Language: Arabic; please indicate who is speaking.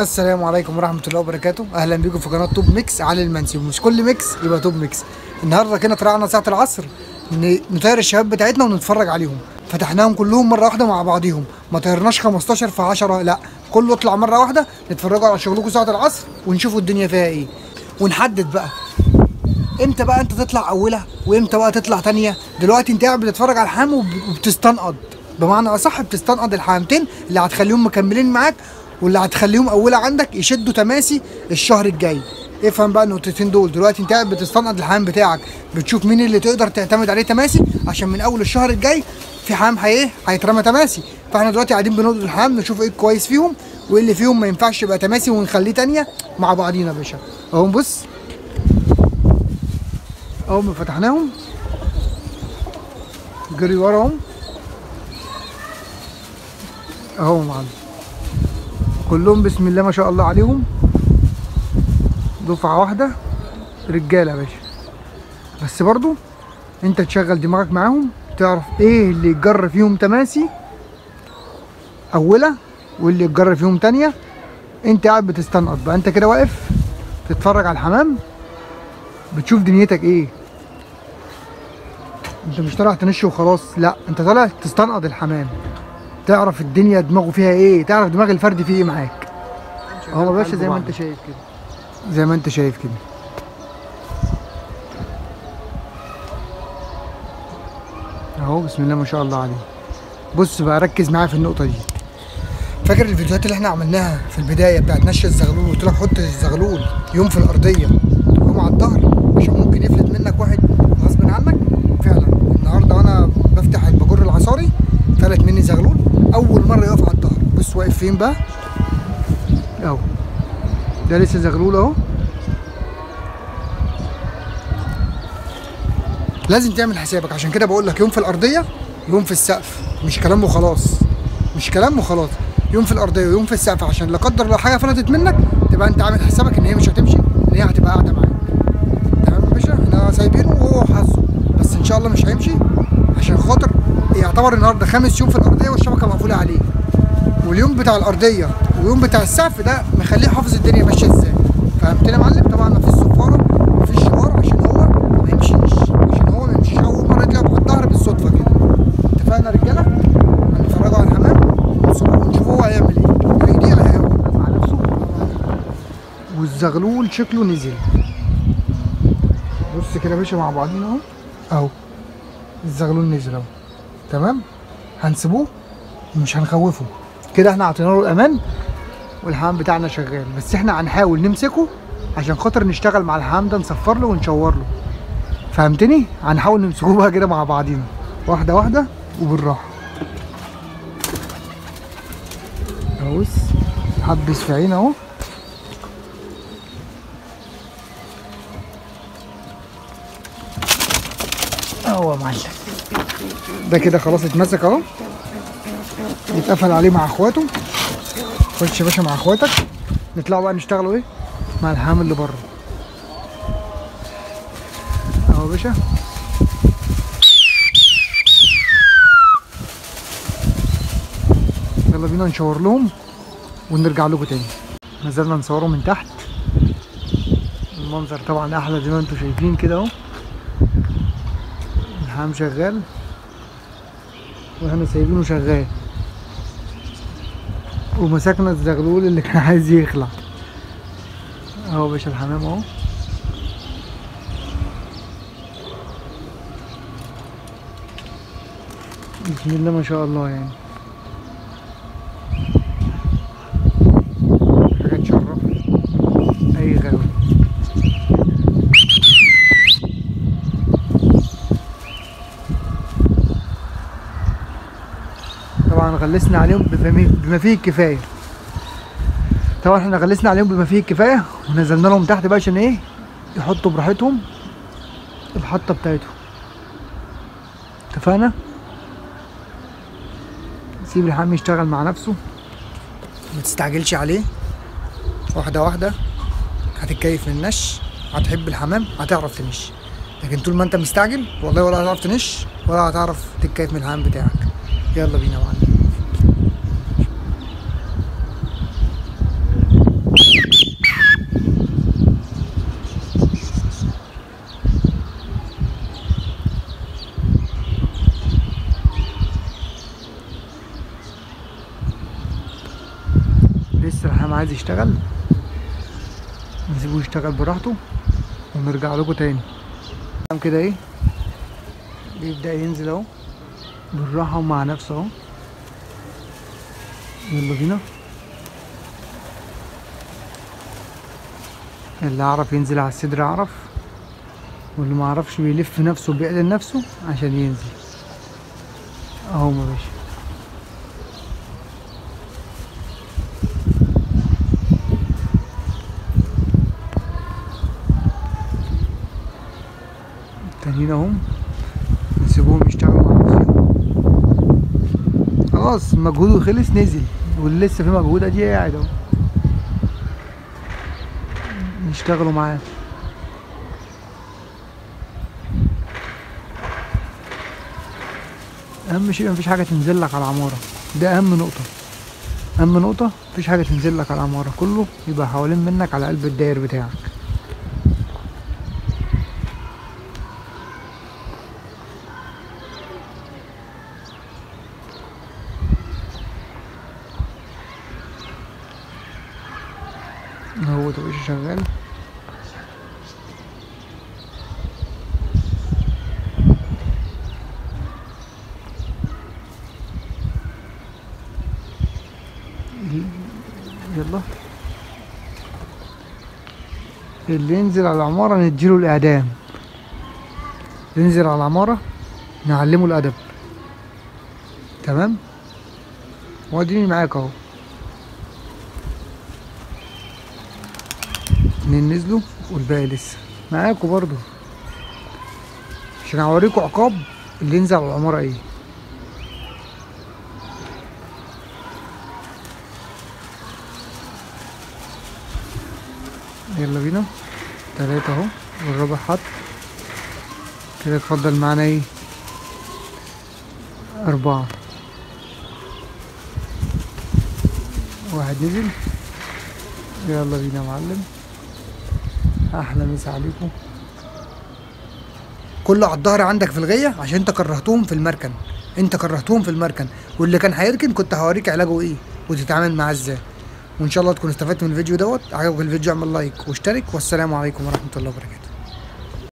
Speaker 1: السلام عليكم ورحمة الله وبركاته. أهلا بكم في قناة توب ميكس علي المنسي، ومش كل ميكس يبقى توب ميكس. النهارده كده طلعنا ساعة العصر نطير الشباب بتاعتنا ونتفرج عليهم. فتحناهم كلهم مرة واحدة مع بعضيهم، ما طيرناش 15 في 10، لا كله يطلع مرة واحدة نتفرجوا على شغلكم ساعة العصر ونشوفوا الدنيا فيها ايه، ونحدد بقى امتى بقى انت تطلع أولى وامتى بقى تطلع تانية. دلوقتي انت قاعد بتتفرج على الحام وبتستنقض، بمعنى أصح بتستنقض الحامتين اللي هتخليهم مكملين معاك واللي هتخليهم أولى عندك يشدوا تماسي الشهر الجاي. افهم بقى النقطتين دول. دلوقتي انت قاعد بتستنقض الحمام بتاعك، بتشوف مين اللي تقدر تعتمد عليه تماسي، عشان من اول الشهر الجاي في حمام هيترمى تماسي. فاحنا دلوقتي قاعدين بنقضي الحمام نشوف ايه الكويس فيهم وايه اللي فيهم ما ينفعش يبقى تماسي ونخليه تانية مع بعضينا يا باشا. اهو بص، اهو ما فتحناهم جري وراهم اهو يا معلم، كلهم بسم الله ما شاء الله عليهم، دفعة واحدة رجالة يا باشا. بس برضو انت تشغل دماغك معاهم، تعرف ايه اللي يتجر فيهم تماسي أولى واللي يتجر فيهم تانية. انت قاعد بتستنقط بقى، انت كده واقف تتفرج على الحمام بتشوف دنيتك ايه. انت مش طالع تنش وخلاص، لا انت طالع تستنقط الحمام، تعرف الدنيا دماغه فيها ايه، تعرف دماغ الفرد فيه ايه معاك. اهو يا باشا زي ما انت شايف كده، زي ما انت شايف كده اهو بسم الله ما شاء الله عليه. بص بقى ركز معايا في النقطه دي. فاكر الفيديوهات اللي احنا عملناها في البدايه بتاعت نش الزغلول؟ قلت لك حط الزغلول يوم في الارضيه يوم على الظهر عشان ممكن يفلت منك واحد غصب عنك. فعلا النهارده وانا بفتح الباجور العصاري فلت مني زغلول اول مره يقف على الظهر. بص واقف فين بقى اهو، ده لسه زغلول اهو. لازم تعمل حسابك، عشان كده بقول لك يوم في الارضيه يوم في السقف، مش كلام وخلاص، مش كلام وخلاص. يوم في الارضيه ويوم في السقف، عشان لا قدر الله حاجه فلتت منك تبقى انت عامل حسابك ان هي مش هتمشي، ان هي هتبقى قاعده معاك. تمام يا باشا، احنا سايبينه وهو حظه، بس ان شاء الله مش هيمشي، عشان خاطر يعتبر النهارده خامس يوم في الارضيه والشبكه مقفوله عليه، واليوم بتاع الارضيه واليوم بتاع السقف ده مخليه حافظ الدنيا ماشيه ازاي. فهمتني يا معلم؟ طبعا مفيش صفاره مفيش شوار عشان هو ما يمشيش، عشان هو ما يمشيش اول مره يطلع على الظهر بالصدفه كده. اتفقنا يا رجاله؟ هنتفرجوا على الحمام ونشوف هو هيعمل ايه، هيضيع هيقف مع نفسه. والزغلول شكله نزل. بص كده يا باشا مع بعضينا اهو، اهو الزغلول نزل اهو. تمام، هنسيبوه ومش هنخوفه كده، احنا عطينا له الامان والحمام بتاعنا شغال. بس احنا هنحاول نمسكه عشان خاطر نشتغل مع الحمام ده، نصفر له ونشور له. فهمتني؟ هنحاول نمسكوه بقى كده مع بعضينا واحده واحده وبالراحه. اهو بص حبس في عينه اهو، اهو يا معلم ده كده خلاص اتمسك اهو، يتقفل عليه مع اخواته. خش يا باشا مع اخواتك، نطلعوا بقى نشتغلوا ايه مع الحمام اللي بره. اهو يا باشا يلا بينا نشاور لهم ونرجع لكم تاني. نزلنا نصورهم من تحت، المنظر طبعا احلى زي ما انتم شايفين كده اهو. الحمام شغال واحنا سايبينه شغال، ومسكنا الزغلول اللي كان عايز يخلع اهو يا باشا. الحمام اهو بسم الله ما شاء الله، يعني حاجه تشرف اي غاوي. طبعا غلسنا عليهم بما فيه الكفايه، طبعا احنا غلسنا عليهم بما فيه الكفايه ونزلنا لهم تحت بقى عشان ايه يحطوا براحتهم الحطه بتاعتهم. اتفقنا؟ سيب الحمام يشتغل مع نفسه، ما تستعجلش عليه، واحده واحده هتتكيف من النش، هتحب الحمام، هتعرف تنش. لكن طول ما انت مستعجل والله ولا هتعرف تنش ولا هتعرف تتكيف من الحمام بتاعك. يلا بينا يا معلم. الحمام عايز يشتغل نسيبه يشتغل براحته ونرجع لكم تاني. كده ايه بيبدأ ينزل اهو بالراحة ومع نفسه اهو. يلا بينا. اللي عرف ينزل على الصدر عرف، واللي ما عرفش بيلف نفسه بيعدل نفسه عشان ينزل اهو يا باشا. التانيين اهم نسيبهم يشتغلوا مع نفسهم. خلاص مجهوده خلص نزل، واللي لسه في مجهود ادي قاعد اهو يشتغلوا معاه. اهم شيء مفيش حاجه تنزل لك على العماره، ده اهم نقطه. اهم نقطه مفيش حاجه تنزل لك على العماره، كله يبقى حوالين منك على قلب الداير بتاعك. هو ده مش شغال. يلا اللي ينزل على العمارة نديله الإعدام، اللي ينزل على العمارة نعلمه الأدب. تمام، واديني معاك اهو. اتنين نزلوا والباقي لسه معاكوا برضو، عشان هوريكوا عقاب اللي ينزل على العمارة ايه. يلا بينا. 3 اهو والرابع حط كده. اتفضل معانا ايه 4. واحد نزل. يلا بينا يا معلم. احلى مسا عليكم. كله على الظهر عندك في الغية عشان انت كرهتهم في المركن. انت كرهتهم في المركن، واللي كان هيركن كنت هوريك علاجه ايه وتتعامل معاه ازاي. وان شاء الله تكون استفدت من الفيديو دوت. عجبك الفيديو اعمل لايك واشترك، والسلام عليكم ورحمة الله وبركاته.